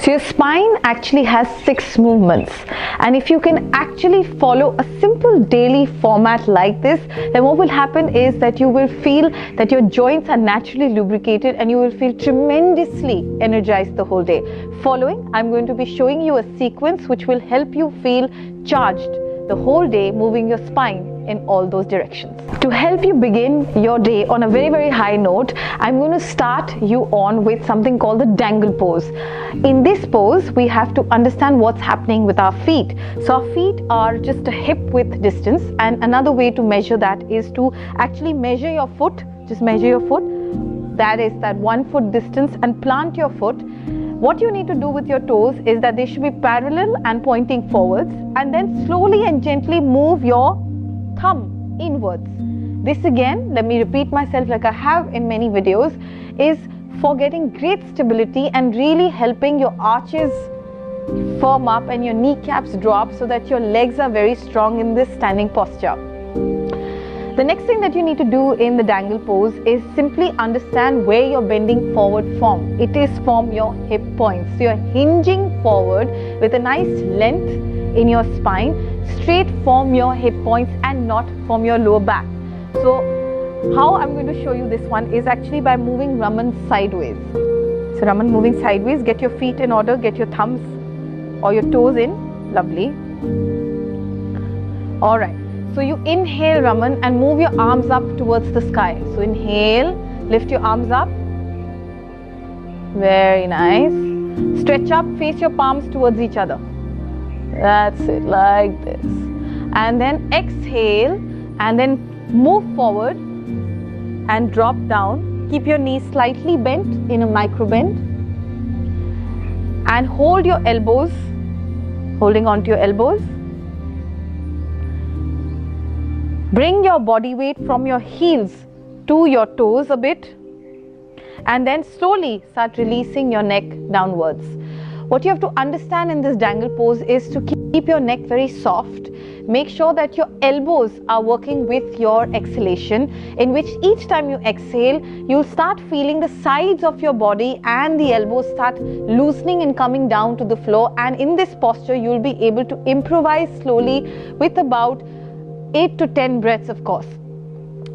So your spine actually has 6 movements, and if you can actually follow a simple daily format like this, then what will happen is that you will feel that your joints are naturally lubricated and you will feel tremendously energized the whole day. Following, I'm going to be showing you a sequence which will help you feel charged the whole day, moving your spine in all those directions. To help you begin your day on a very high note, I'm going to start you on with something called the dangle pose. In this pose, we have to understand what's happening with our feet. So our feet are just a hip width distance, and another way to measure that is to actually measure your foot. Just measure your foot. That is that 1 foot distance, and plant your foot. What you need to do with your toes is that they should be parallel and pointing forwards, and then slowly and gently move your thumb inwards. This again, let me repeat myself like I have in many videos, is for getting great stability and really helping your arches firm up and your kneecaps drop so that your legs are very strong in this standing posture. The next thing that you need to do in the dangle pose is simply understand where you're bending forward from. It is from your hip points. So you're hinging forward with a nice length in your spine, straight from your hip points and not from your lower back. So how I'm going to show you this one is actually by moving Raman sideways. So Raman moving sideways, get your feet in order, get your thumbs or your toes in. Lovely. Alright. So you inhale Raman and move your arms up towards the sky. So inhale, lift your arms up. Very nice. Stretch up, face your palms towards each other. That's it, like this. And then exhale and then move forward and drop down. Keep your knees slightly bent in a micro bend. And hold your elbows, holding on to your elbows. Bring your body weight from your heels to your toes a bit, and then slowly start releasing your neck downwards. What you have to understand in this dangle pose is to keep your neck very soft. Make sure that your elbows are working with your exhalation, in which each time you exhale, you'll start feeling the sides of your body and the elbows start loosening and coming down to the floor. And in this posture, you'll be able to improvise slowly with about 8 to 10 breaths, of course.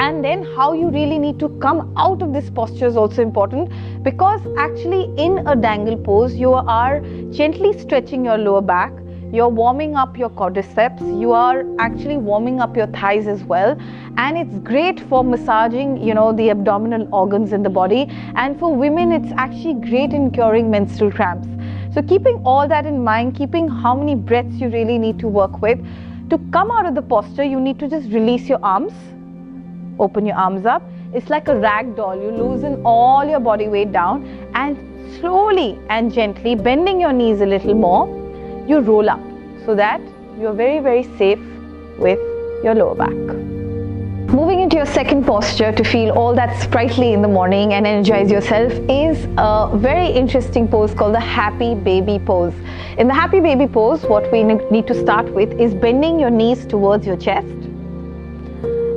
And then how you really need to come out of this posture is also important, because actually in a dangle pose you are gently stretching your lower back, you're warming up your quadriceps, you are actually warming up your thighs as well, and it's great for massaging the abdominal organs in the body, and for women it's actually great in curing menstrual cramps. So keeping all that in mind, keeping how many breaths you really need to work with, to come out of the posture, you need to just release your arms, open your arms up. It's like a rag doll. You loosen all your body weight down and slowly and gently, bending your knees a little more, you roll up so that you're very safe with your lower back. Moving into your second posture to feel all that sprightly in the morning and energize yourself is a very interesting pose called the happy baby pose. In the happy baby pose, what we need to start with is bending your knees towards your chest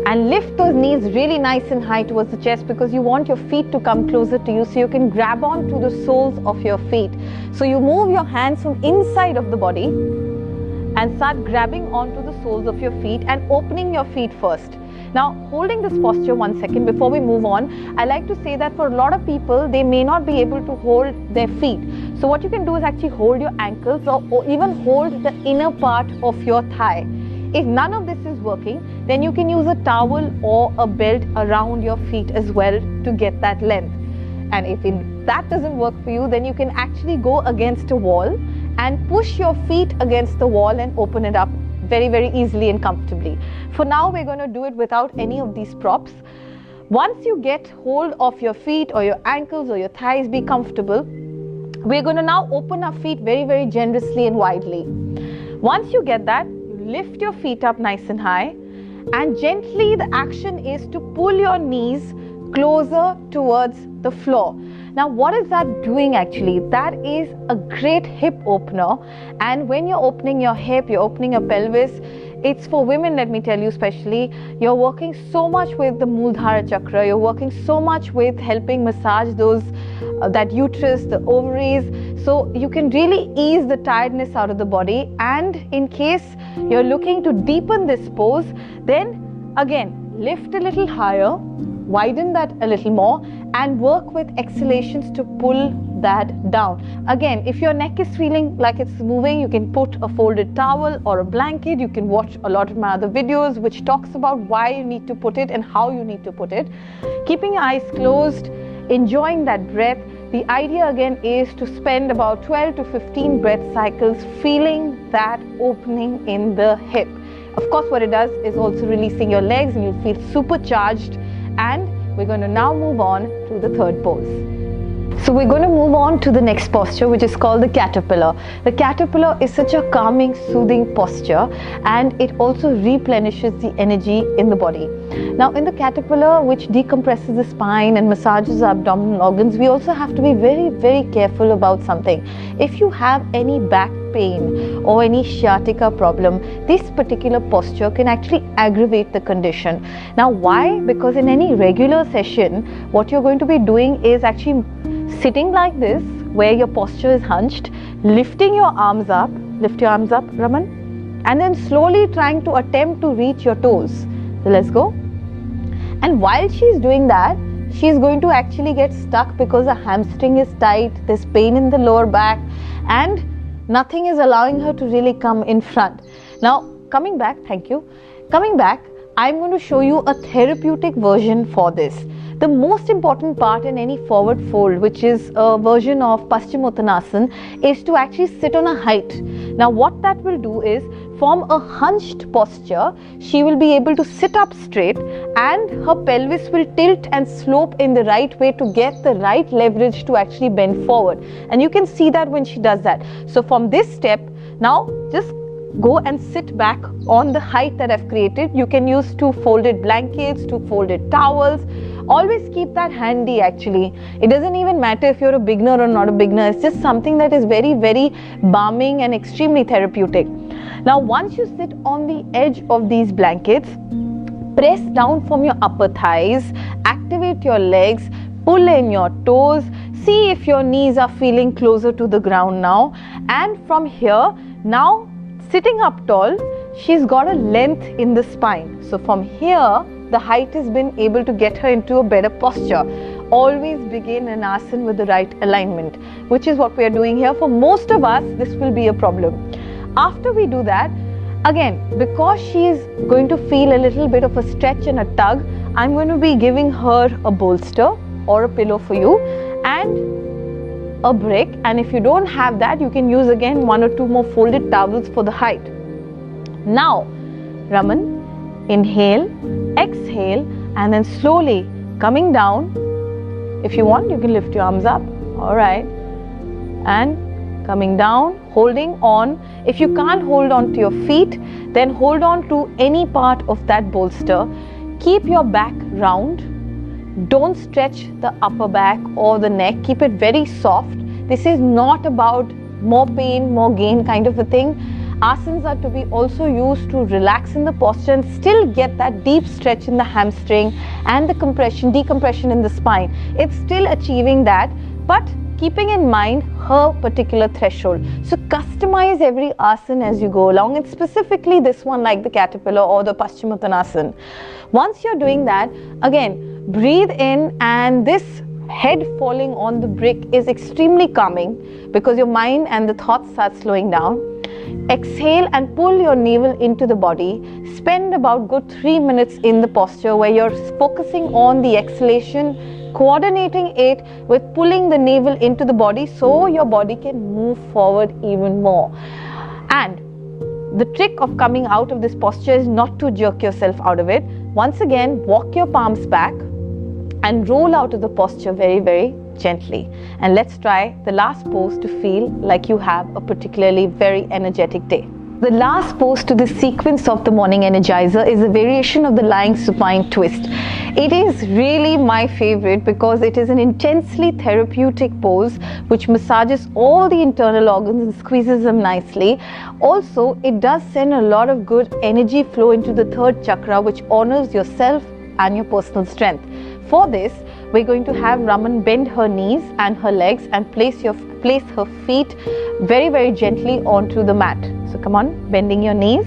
and lift those knees really nice and high towards the chest, because you want your feet to come closer to you so you can grab on to the soles of your feet. So you move your hands from inside of the body and start grabbing onto the soles of your feet and opening your feet first. Now, holding this posture 1 second before we move on, I like to say that for a lot of people, they may not be able to hold their feet. So what you can do is actually hold your ankles or even hold the inner part of your thigh. If none of this is working, then you can use a towel or a belt around your feet as well to get that length. And if that doesn't work for you, then you can actually go against a wall and push your feet against the wall and open it up very easily and comfortably. For now, we're going to do it without any of these props. Once you get hold of your feet or your ankles or your thighs, be comfortable. We're going to now open our feet very generously and widely. Once you get that, lift your feet up nice and high, and gently the action is to pull your knees closer towards the floor. Now, what is that doing actually? That is a great hip opener, and when you're opening your hip, you're opening your pelvis. It's for women, let me tell you especially, you're working so much with the Muladhara chakra, you're working so much with helping massage those that uterus, the ovaries. So you can really ease the tiredness out of the body. And in case you're looking to deepen this pose, then again, lift a little higher, widen that a little more, and work with exhalations to pull that down. Again, if your neck is feeling like it's moving, you can put a folded towel or a blanket. You can watch a lot of my other videos which talks about why you need to put it and how you need to put it. Keeping your eyes closed, enjoying that breath. The idea again is to spend about 12 to 15 breath cycles feeling that opening in the hip. Of course, what it does is also releasing your legs, and you'll feel supercharged. And we're going to now move on to the third pose. So we're going to move on to the next posture, which is called the caterpillar. The caterpillar is such a calming, soothing posture, and it also replenishes the energy in the body. Now in the caterpillar, which decompresses the spine and massages the abdominal organs, we also have to be very, very careful about something. If you have any back pain or any sciatica problem, this particular posture can actually aggravate the condition. Now why? Because in any regular session, what you're going to be doing is actually sitting like this, where your posture is hunched, lifting your arms up, lift your arms up, Raman, and then slowly trying to attempt to reach your toes. So let's go. And while she's doing that, she's going to actually get stuck because the hamstring is tight, there's pain in the lower back, and nothing is allowing her to really come in front. Now, coming back, thank you. Coming back, I'm going to show you a therapeutic version for this. The most important part in any forward fold, which is a version of Paschimottanasana, is to actually sit on a height. Now what that will do is form a hunched posture. She will be able to sit up straight, and her pelvis will tilt and slope in the right way to get the right leverage to actually bend forward. And you can see that when she does that. So from this step, now just go and sit back on the height that I've created. You can use 2 folded blankets, 2 folded towels. Always keep that handy actually. It doesn't even matter if you're a beginner or not a beginner. It's just something that is very, very balming and extremely therapeutic. Now once you sit on the edge of these blankets, press down from your upper thighs, activate your legs, pull in your toes, see if your knees are feeling closer to the ground now. And from here, now sitting up tall, she's got a length in the spine. So from here, the height has been able to get her into a better posture. Always begin an asana with the right alignment, which is what we are doing here. For most of us, this will be a problem. After we do that, again, because she is going to feel a little bit of a stretch and a tug, I'm going to be giving her a bolster or a pillow for you and a brick. And if you don't have that, you can use again 1 or 2 more folded towels for the height. Now, Raman, inhale, exhale, and then slowly coming down. If you want, you can lift your arms up. All right. And coming down, holding on. If you can't hold on to your feet, then hold on to any part of that bolster. Keep your back round. Don't stretch the upper back or the neck. Keep it very soft. This is not about more pain, more gain kind of a thing. Asanas are to be also used to relax in the posture and still get that deep stretch in the hamstring and the compression, decompression in the spine. It's still achieving that, but keeping in mind her particular threshold. So customize every asana as you go along, and specifically this one like the caterpillar or the Paschimottanasana. Once you're doing that, again, breathe in, and this head falling on the brick is extremely calming because your mind and the thoughts start slowing down. Exhale and pull your navel into the body. Spend about good 3 minutes in the posture where you're focusing on the exhalation, coordinating it with pulling the navel into the body so your body can move forward even more. And the trick of coming out of this posture is not to jerk yourself out of it. Once again, walk your palms back and roll out of the posture very, very gently. And let's try the last pose to feel like you have a particularly very energetic day. The last pose to this sequence of the Morning Energizer is a variation of the lying supine twist. It is really my favorite because it is an intensely therapeutic pose which massages all the internal organs and squeezes them nicely. Also, it does send a lot of good energy flow into the third chakra, which honors yourself and your personal strength. For this, we're going to have Raman bend her knees and her legs and place her feet very, very gently onto the mat. So come on, bending your knees.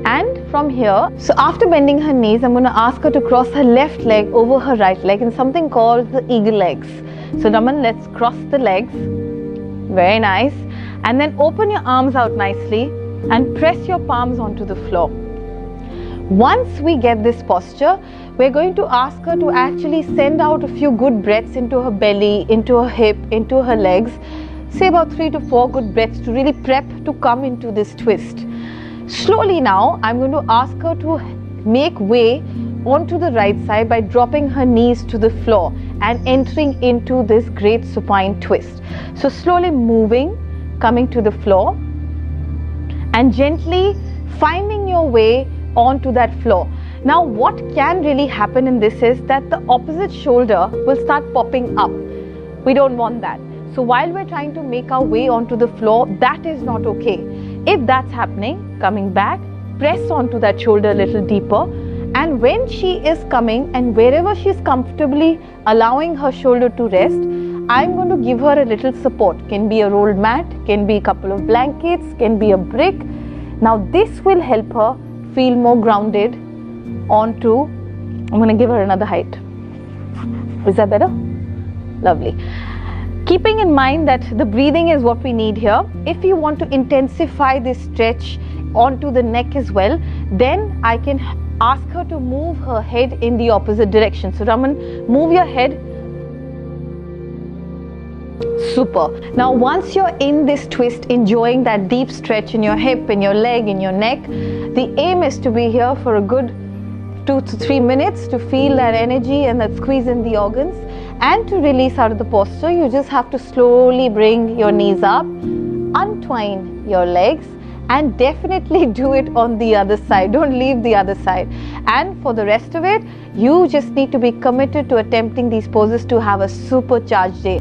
And from here, so after bending her knees, I'm going to ask her to cross her left leg over her right leg in something called the eagle legs. So Raman, let's cross the legs. Very nice. And then open your arms out nicely and press your palms onto the floor. Once we get this posture, we're going to ask her to actually send out a few good breaths into her belly, into her hip, into her legs. Say about 3 to 4 good breaths to really prep to come into this twist. Slowly now, I'm going to ask her to make way onto the right side by dropping her knees to the floor and entering into this great supine twist. So slowly moving, coming to the floor and gently finding your way onto that floor. Now what can really happen in this is that the opposite shoulder will start popping up. We don't want that. So while we're trying to make our way onto the floor, that is not okay. If that's happening, coming back, press onto that shoulder a little deeper, and when she is coming and wherever she's comfortably allowing her shoulder to rest, I'm going to give her a little support. Can be a rolled mat, can be a couple of blankets, can be a brick. Now this will help her feel more grounded onto, I'm going to give her another height. Is that better? Lovely. Keeping in mind that the breathing is what we need here, if you want to intensify this stretch onto the neck as well, then I can ask her to move her head in the opposite direction. So Raman, move your head. Super. Now once you're in this twist, enjoying that deep stretch in your hip, in your leg, in your neck, the aim is to be here for a good 2 to 3 minutes to feel that energy and that squeeze in the organs. And to release out of the posture, you just have to slowly bring your knees up, untwine your legs, and definitely do it on the other side. Don't leave the other side. And for the rest of it, you just need to be committed to attempting these poses to have a supercharged day.